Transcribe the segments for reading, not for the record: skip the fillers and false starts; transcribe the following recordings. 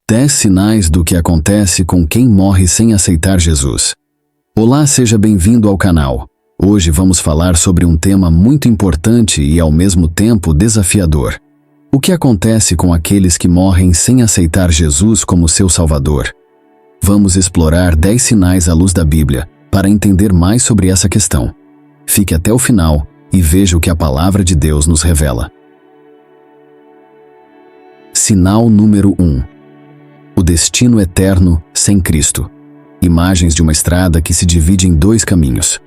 10 sinais do que acontece com quem morre sem aceitar Jesus. Olá, seja bem-vindo ao canal. Hoje vamos falar sobre um tema muito importante e ao mesmo tempo desafiador. O que acontece com aqueles que morrem sem aceitar Jesus como seu Salvador? Vamos explorar 10 sinais à luz da Bíblia para entender mais sobre essa questão. Fique até o final e veja o que a palavra de Deus nos revela. Sinal número 1. O destino eterno sem Cristo. Imagens de uma estrada que se divide em 2 caminhos.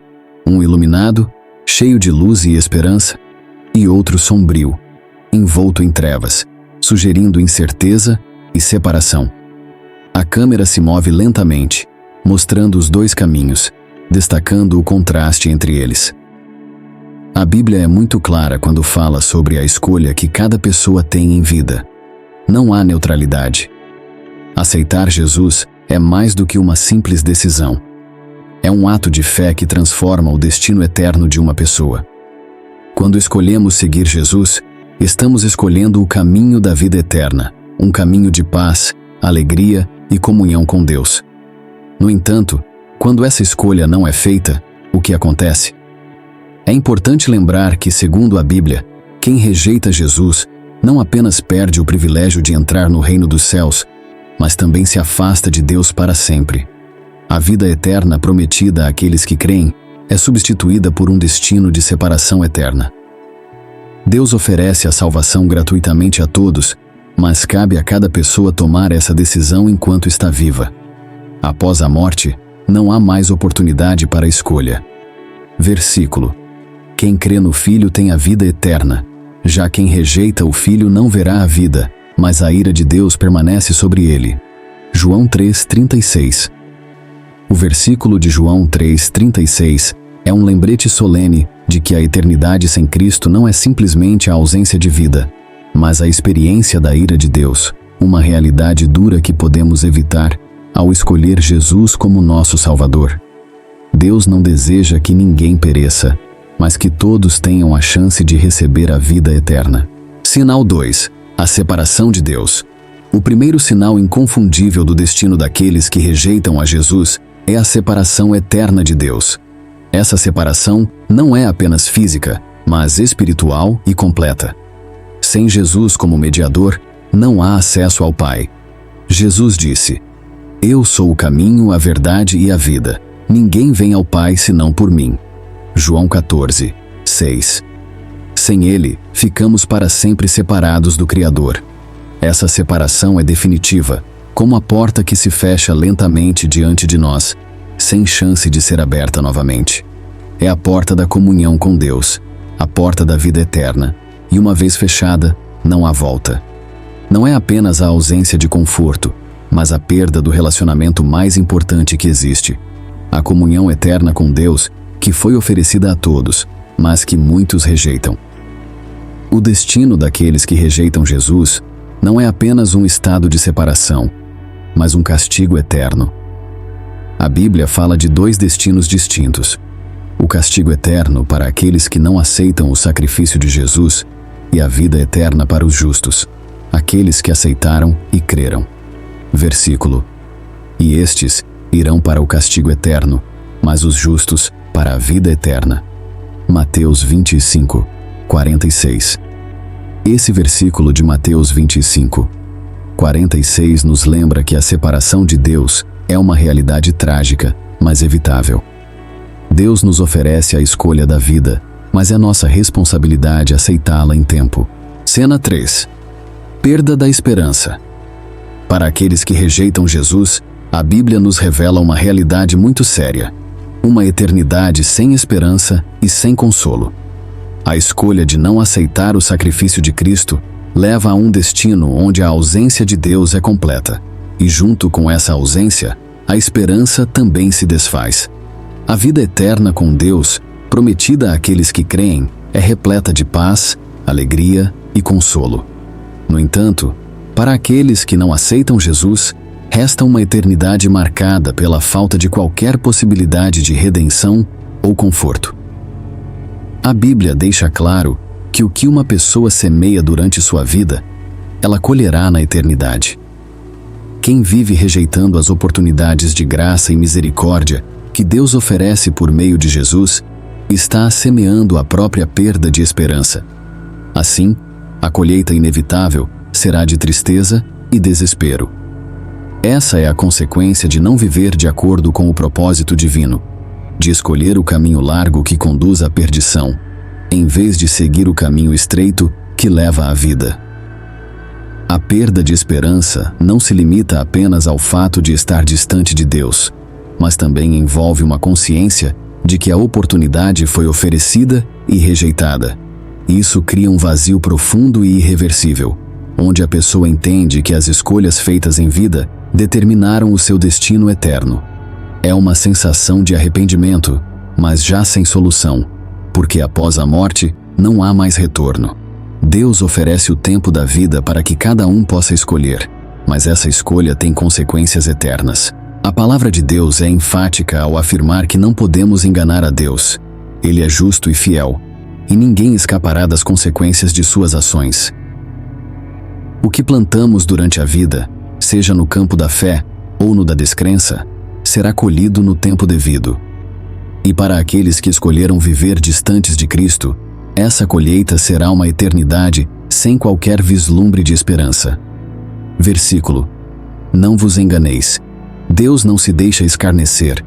Um iluminado, cheio de luz e esperança, e outro sombrio, envolto em trevas, sugerindo incerteza e separação. A câmera se move lentamente, mostrando os 2 caminhos, destacando o contraste entre eles. A Bíblia é muito clara quando fala sobre a escolha que cada pessoa tem em vida. Não há neutralidade. Aceitar Jesus é mais do que uma simples decisão. É um ato de fé que transforma o destino eterno de uma pessoa. Quando escolhemos seguir Jesus, estamos escolhendo o caminho da vida eterna, um caminho de paz, alegria e comunhão com Deus. No entanto, quando essa escolha não é feita, o que acontece? É importante lembrar que, segundo a Bíblia, quem rejeita Jesus não apenas perde o privilégio de entrar no reino dos céus, mas também se afasta de Deus para sempre. A vida eterna prometida àqueles que creem é substituída por um destino de separação eterna. Deus oferece a salvação gratuitamente a todos, mas cabe a cada pessoa tomar essa decisão enquanto está viva. Após a morte, não há mais oportunidade para escolha. Versículo: Quem crê no Filho tem a vida eterna. Já quem rejeita o Filho não verá a vida, mas a ira de Deus permanece sobre ele. João 3,36. O versículo de João 3,36 é um lembrete solene de que a eternidade sem Cristo não é simplesmente a ausência de vida, mas a experiência da ira de Deus, uma realidade dura que podemos evitar ao escolher Jesus como nosso Salvador. Deus não deseja que ninguém pereça, mas que todos tenham a chance de receber a vida eterna. Sinal 2. A separação de Deus. O primeiro sinal inconfundível do destino daqueles que rejeitam a Jesus é a separação eterna de Deus. Essa separação não é apenas física, mas espiritual e completa. Sem Jesus como mediador, não há acesso ao Pai. Jesus disse: Eu sou o caminho, a verdade e a vida. Ninguém vem ao Pai senão por mim. João 14:6. Sem Ele, ficamos para sempre separados do Criador. Essa separação é definitiva, como a porta que se fecha lentamente diante de nós, sem chance de ser aberta novamente. É a porta da comunhão com Deus, a porta da vida eterna, e uma vez fechada, não há volta. Não é apenas a ausência de conforto, mas a perda do relacionamento mais importante que existe, a comunhão eterna com Deus, que foi oferecida a todos, mas que muitos rejeitam. O destino daqueles que rejeitam Jesus não é apenas um estado de separação, mas um castigo eterno. A Bíblia fala de 2 destinos distintos: o castigo eterno para aqueles que não aceitam o sacrifício de Jesus e a vida eterna para os justos, aqueles que aceitaram e creram. Versículo: E estes irão para o castigo eterno, mas os justos para a vida eterna. Mateus 25:46. Esse versículo de Mateus 25:46 nos lembra que a separação de Deus é uma realidade trágica, mas evitável. Deus nos oferece a escolha da vida, mas é nossa responsabilidade aceitá-la em tempo. Cena 3. Perda da esperança. Para aqueles que rejeitam Jesus, a Bíblia nos revela uma realidade muito séria: uma eternidade sem esperança e sem consolo. A escolha de não aceitar o sacrifício de Cristo leva a um destino onde a ausência de Deus é completa, e junto com essa ausência, a esperança também se desfaz. A vida eterna com Deus, prometida àqueles que creem, é repleta de paz, alegria e consolo. No entanto, para aqueles que não aceitam Jesus, resta uma eternidade marcada pela falta de qualquer possibilidade de redenção ou conforto. A Bíblia deixa claro que o que uma pessoa semeia durante sua vida, ela colherá na eternidade. Quem vive rejeitando as oportunidades de graça e misericórdia que Deus oferece por meio de Jesus, está semeando a própria perda de esperança. Assim, a colheita inevitável será de tristeza e desespero. Essa é a consequência de não viver de acordo com o propósito divino, de escolher o caminho largo que conduz à perdição, em vez de seguir o caminho estreito que leva à vida. A perda de esperança não se limita apenas ao fato de estar distante de Deus, mas também envolve uma consciência de que a oportunidade foi oferecida e rejeitada. Isso cria um vazio profundo e irreversível, onde a pessoa entende que as escolhas feitas em vida determinaram o seu destino eterno. É uma sensação de arrependimento, mas já sem solução, porque após a morte não há mais retorno. Deus oferece o tempo da vida para que cada um possa escolher, mas essa escolha tem consequências eternas. A palavra de Deus é enfática ao afirmar que não podemos enganar a Deus. Ele é justo e fiel, e ninguém escapará das consequências de suas ações. O que plantamos durante a vida, seja no campo da fé ou no da descrença, será colhido no tempo devido. E para aqueles que escolheram viver distantes de Cristo, essa colheita será uma eternidade sem qualquer vislumbre de esperança. Versículo: Não vos enganeis. Deus não se deixa escarnecer.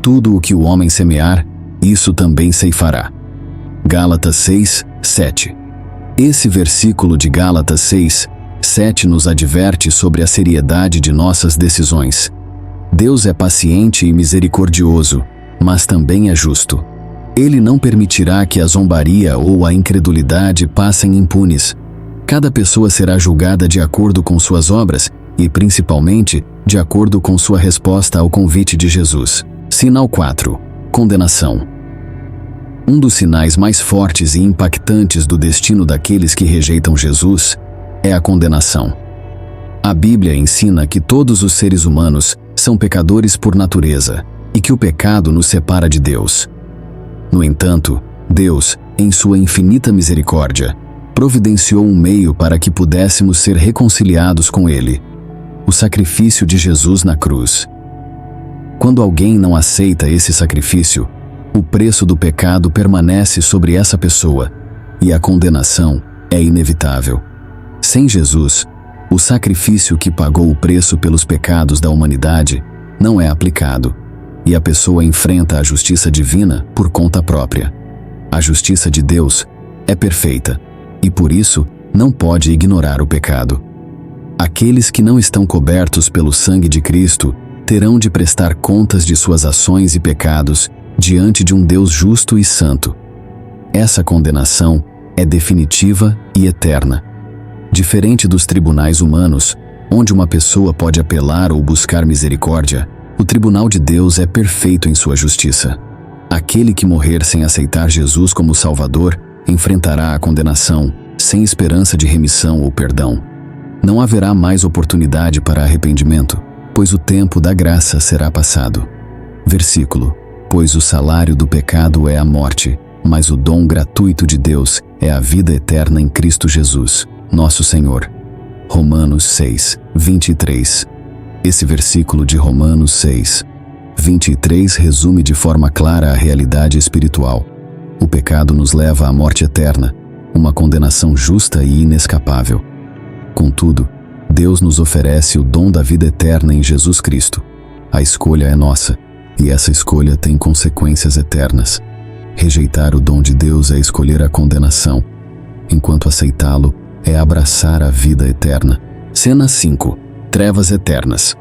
Tudo o que o homem semear, isso também ceifará. Gálatas 6, 7. Esse versículo de Gálatas 6, 7 nos adverte sobre a seriedade de nossas decisões. Deus é paciente e misericordioso, mas também é justo. Ele não permitirá que a zombaria ou a incredulidade passem impunes. Cada pessoa será julgada de acordo com suas obras e, principalmente, de acordo com sua resposta ao convite de Jesus. Sinal 4. Condenação. Um dos sinais mais fortes e impactantes do destino daqueles que rejeitam Jesus é a condenação. A Bíblia ensina que todos os seres humanos são pecadores por natureza e que o pecado nos separa de Deus. No entanto, Deus, em sua infinita misericórdia, providenciou um meio para que pudéssemos ser reconciliados com Ele: o sacrifício de Jesus na cruz. Quando alguém não aceita esse sacrifício, o preço do pecado permanece sobre essa pessoa e a condenação é inevitável. Sem Jesus, o sacrifício que pagou o preço pelos pecados da humanidade não é aplicado, e a pessoa enfrenta a justiça divina por conta própria. A justiça de Deus é perfeita, e por isso não pode ignorar o pecado. Aqueles que não estão cobertos pelo sangue de Cristo terão de prestar contas de suas ações e pecados diante de um Deus justo e santo. Essa condenação é definitiva e eterna. Diferente dos tribunais humanos, onde uma pessoa pode apelar ou buscar misericórdia, o tribunal de Deus é perfeito em sua justiça. Aquele que morrer sem aceitar Jesus como Salvador enfrentará a condenação, sem esperança de remissão ou perdão. Não haverá mais oportunidade para arrependimento, pois o tempo da graça será passado. Versículo: Pois o salário do pecado é a morte, mas o dom gratuito de Deus é a vida eterna em Cristo Jesus, nosso Senhor. Romanos 6, 23. Esse versículo de Romanos 6, 23 resume de forma clara a realidade espiritual. O pecado nos leva à morte eterna, uma condenação justa e inescapável. Contudo, Deus nos oferece o dom da vida eterna em Jesus Cristo. A escolha é nossa, e essa escolha tem consequências eternas. Rejeitar o dom de Deus é escolher a condenação, enquanto aceitá-lo é abraçar a vida eterna. Cena 5. Trevas eternas.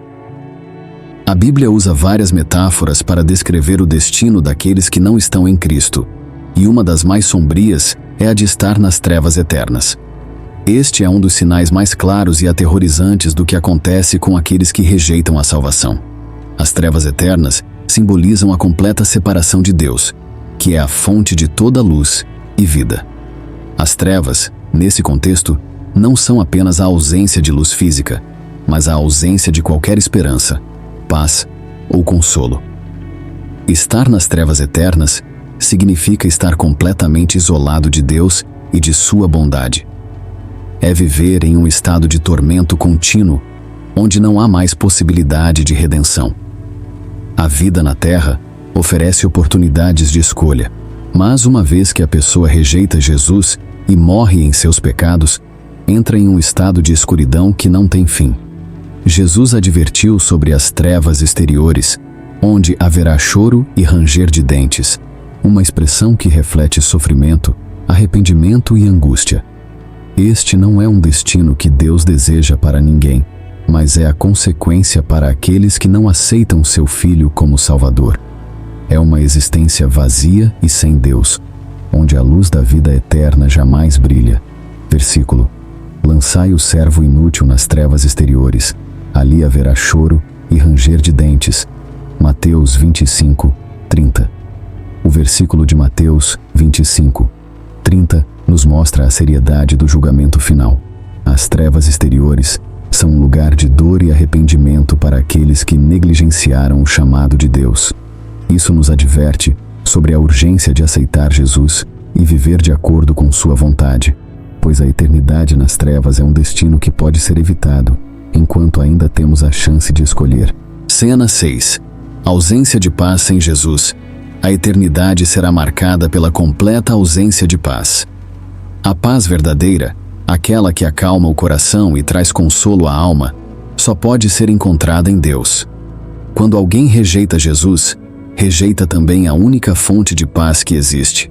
A Bíblia usa várias metáforas para descrever o destino daqueles que não estão em Cristo, e uma das mais sombrias é a de estar nas trevas eternas. Este é um dos sinais mais claros e aterrorizantes do que acontece com aqueles que rejeitam a salvação. As trevas eternas simbolizam a completa separação de Deus, que é a fonte de toda luz e vida. As trevas, nesse contexto, não são apenas a ausência de luz física, mas a ausência de qualquer esperança, paz ou consolo. Estar nas trevas eternas significa estar completamente isolado de Deus e de sua bondade. É viver em um estado de tormento contínuo, onde não há mais possibilidade de redenção. A vida na Terra oferece oportunidades de escolha, mas uma vez que a pessoa rejeita Jesus e morre em seus pecados, entra em um estado de escuridão que não tem fim. Jesus advertiu sobre as trevas exteriores, onde haverá choro e ranger de dentes, uma expressão que reflete sofrimento, arrependimento e angústia. Este não é um destino que Deus deseja para ninguém, mas é a consequência para aqueles que não aceitam seu Filho como Salvador. É uma existência vazia e sem Deus, onde a luz da vida eterna jamais brilha. Versículo: lançai o servo inútil nas trevas exteriores, ali haverá choro e ranger de dentes. Mateus 25, 30. O versículo de Mateus 25, 30 nos mostra a seriedade do julgamento final. As trevas exteriores são um lugar de dor e arrependimento para aqueles que negligenciaram o chamado de Deus. Isso nos adverte sobre a urgência de aceitar Jesus e viver de acordo com sua vontade, pois a eternidade nas trevas é um destino que pode ser evitado, enquanto ainda temos a chance de escolher. Cena 6. Ausência de paz sem Jesus. A eternidade será marcada pela completa ausência de paz. A paz verdadeira, aquela que acalma o coração e traz consolo à alma, só pode ser encontrada em Deus. Quando alguém rejeita Jesus, rejeita também a única fonte de paz que existe.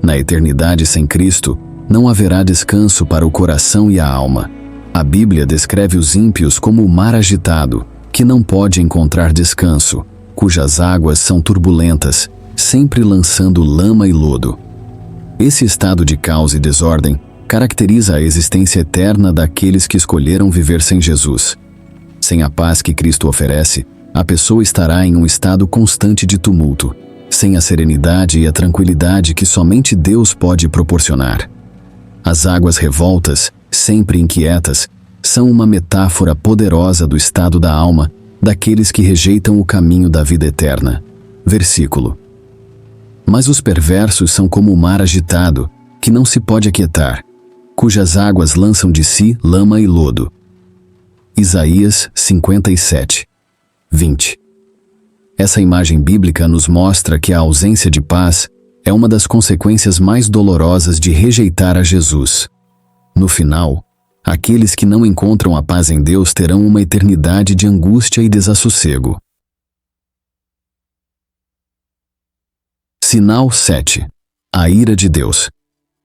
Na eternidade sem Cristo, não haverá descanso para o coração e a alma. A Bíblia descreve os ímpios como o mar agitado, que não pode encontrar descanso, cujas águas são turbulentas, sempre lançando lama e lodo. Esse estado de caos e desordem caracteriza a existência eterna daqueles que escolheram viver sem Jesus. Sem a paz que Cristo oferece, a pessoa estará em um estado constante de tumulto, sem a serenidade e a tranquilidade que somente Deus pode proporcionar. As águas revoltas, sempre inquietas, são uma metáfora poderosa do estado da alma daqueles que rejeitam o caminho da vida eterna. Versículo: mas os perversos são como o mar agitado, que não se pode aquietar, cujas águas lançam de si lama e lodo. Isaías 57, 20. Essa imagem bíblica nos mostra que a ausência de paz é uma das consequências mais dolorosas de rejeitar a Jesus. No final, aqueles que não encontram a paz em Deus terão uma eternidade de angústia e desassossego. Sinal 7. A ira de Deus.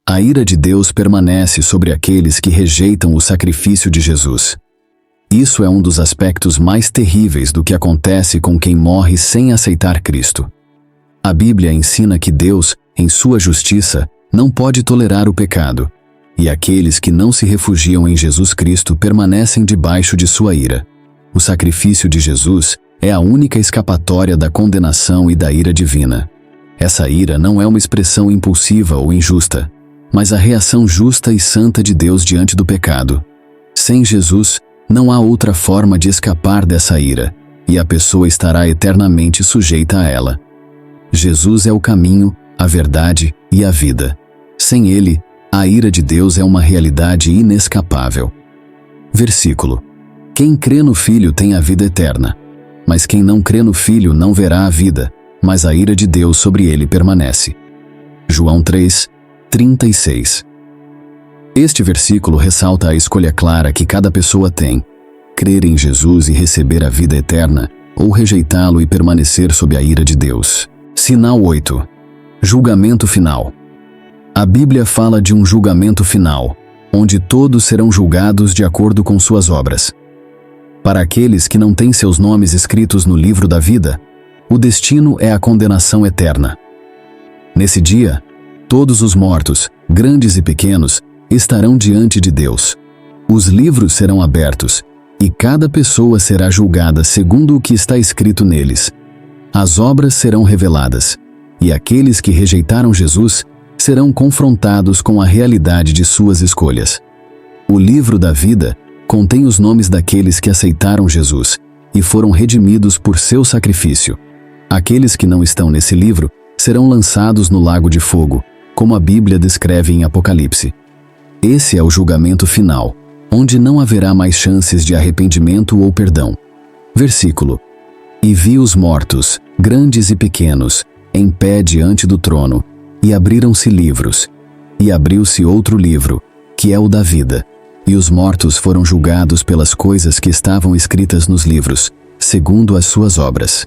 A ira de Deus permanece sobre aqueles que rejeitam o sacrifício de Jesus. Isso é um dos aspectos mais terríveis do que acontece com quem morre sem aceitar Cristo. A Bíblia ensina que Deus, em sua justiça, não pode tolerar o pecado, e aqueles que não se refugiam em Jesus Cristo permanecem debaixo de sua ira. O sacrifício de Jesus é a única escapatória da condenação e da ira divina. Essa ira não é uma expressão impulsiva ou injusta, mas a reação justa e santa de Deus diante do pecado. Sem Jesus, não há outra forma de escapar dessa ira, e a pessoa estará eternamente sujeita a ela. Jesus é o caminho, a verdade e a vida. Sem ele, a ira de Deus é uma realidade inescapável. Versículo: quem crê no Filho tem a vida eterna, mas quem não crê no Filho não verá a vida, mas a ira de Deus sobre ele permanece. João 3, 36. Este versículo ressalta a escolha clara que cada pessoa tem: crer em Jesus e receber a vida eterna, ou rejeitá-lo e permanecer sob a ira de Deus. Sinal 8. Julgamento final. A Bíblia fala de um julgamento final, onde todos serão julgados de acordo com suas obras. Para aqueles que não têm seus nomes escritos no livro da vida, o destino é a condenação eterna. Nesse dia, todos os mortos, grandes e pequenos, estarão diante de Deus. Os livros serão abertos, e cada pessoa será julgada segundo o que está escrito neles. As obras serão reveladas, e aqueles que rejeitaram Jesus serão confrontados com a realidade de suas escolhas. O livro da vida contém os nomes daqueles que aceitaram Jesus e foram redimidos por seu sacrifício. Aqueles que não estão nesse livro serão lançados no lago de fogo, como a Bíblia descreve em Apocalipse. Esse é o julgamento final, onde não haverá mais chances de arrependimento ou perdão. Versículo: E vi os mortos, grandes e pequenos, em pé diante do trono, e abriram-se livros. E abriu-se outro livro, que é o da vida. E os mortos foram julgados pelas coisas que estavam escritas nos livros, segundo as suas obras.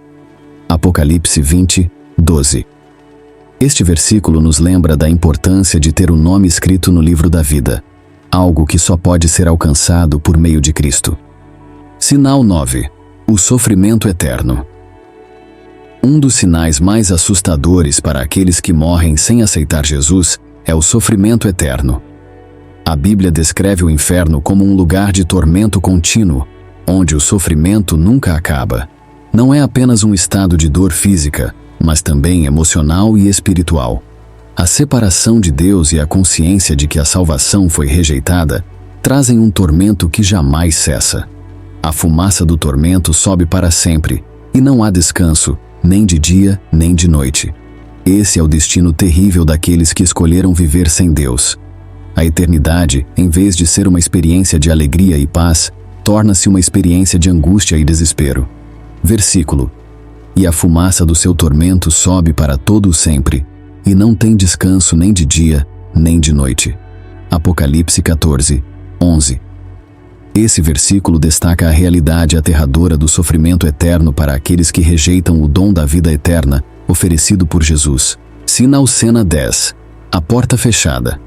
Apocalipse 20, 12. Este versículo nos lembra da importância de ter o nome escrito no livro da vida, algo que só pode ser alcançado por meio de Cristo. Sinal 9. O sofrimento eterno. Um dos sinais mais assustadores para aqueles que morrem sem aceitar Jesus é o sofrimento eterno. A Bíblia descreve o inferno como um lugar de tormento contínuo, onde o sofrimento nunca acaba. Não é apenas um estado de dor física, mas também emocional e espiritual. A separação de Deus e a consciência de que a salvação foi rejeitada trazem um tormento que jamais cessa. A fumaça do tormento sobe para sempre, e não há descanso, nem de dia, nem de noite. Esse é o destino terrível daqueles que escolheram viver sem Deus. A eternidade, em vez de ser uma experiência de alegria e paz, torna-se uma experiência de angústia e desespero. Versículo: E a fumaça do seu tormento sobe para todo o sempre, e não tem descanso nem de dia, nem de noite. Apocalipse 14, 11. Esse versículo destaca a realidade aterradora do sofrimento eterno para aqueles que rejeitam o dom da vida eterna oferecido por Jesus. Sinal cena 10. A porta fechada.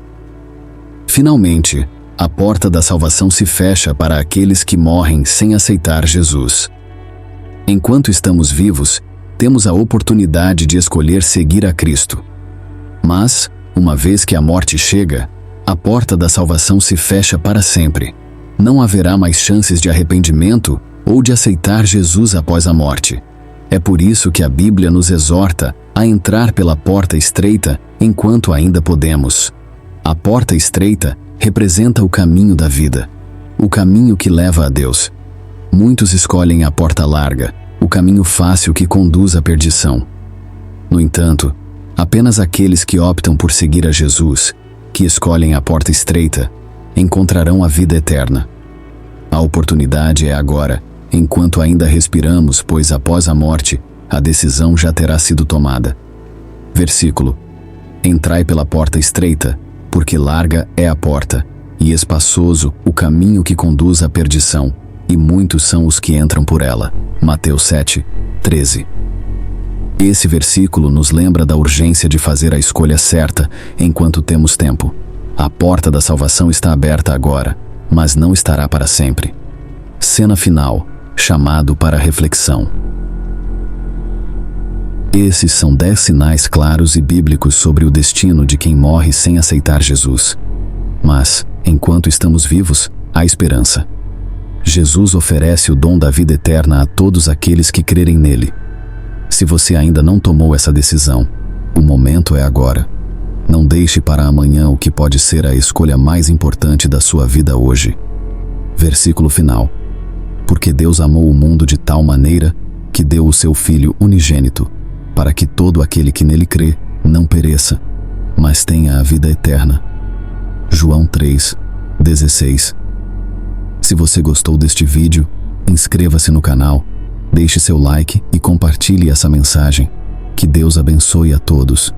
Finalmente, a porta da salvação se fecha para aqueles que morrem sem aceitar Jesus. Enquanto estamos vivos, temos a oportunidade de escolher seguir a Cristo. Mas, uma vez que a morte chega, a porta da salvação se fecha para sempre. Não haverá mais chances de arrependimento ou de aceitar Jesus após a morte. É por isso que a Bíblia nos exorta a entrar pela porta estreita enquanto ainda podemos. A porta estreita representa o caminho da vida, o caminho que leva a Deus. Muitos escolhem a porta larga, o caminho fácil que conduz à perdição. No entanto, apenas aqueles que optam por seguir a Jesus, que escolhem a porta estreita, encontrarão a vida eterna. A oportunidade é agora, enquanto ainda respiramos, pois após a morte, a decisão já terá sido tomada. Versículo: Entrai pela porta estreita, porque larga é a porta, e espaçoso o caminho que conduz à perdição, e muitos são os que entram por ela. Mateus 7, 13. Esse versículo nos lembra da urgência de fazer a escolha certa enquanto temos tempo. A porta da salvação está aberta agora, mas não estará para sempre. Cena final, chamado para reflexão. Esses são 10 sinais claros e bíblicos sobre o destino de quem morre sem aceitar Jesus. Mas, enquanto estamos vivos, há esperança. Jesus oferece o dom da vida eterna a todos aqueles que crerem nele. Se você ainda não tomou essa decisão, o momento é agora. Não deixe para amanhã o que pode ser a escolha mais importante da sua vida hoje. Versículo final: Porque Deus amou o mundo de tal maneira que deu o seu Filho unigênito, para que todo aquele que nele crê não pereça, mas tenha a vida eterna. João 3, 16. Se você gostou deste vídeo, inscreva-se no canal, deixe seu like e compartilhe essa mensagem. Que Deus abençoe a todos.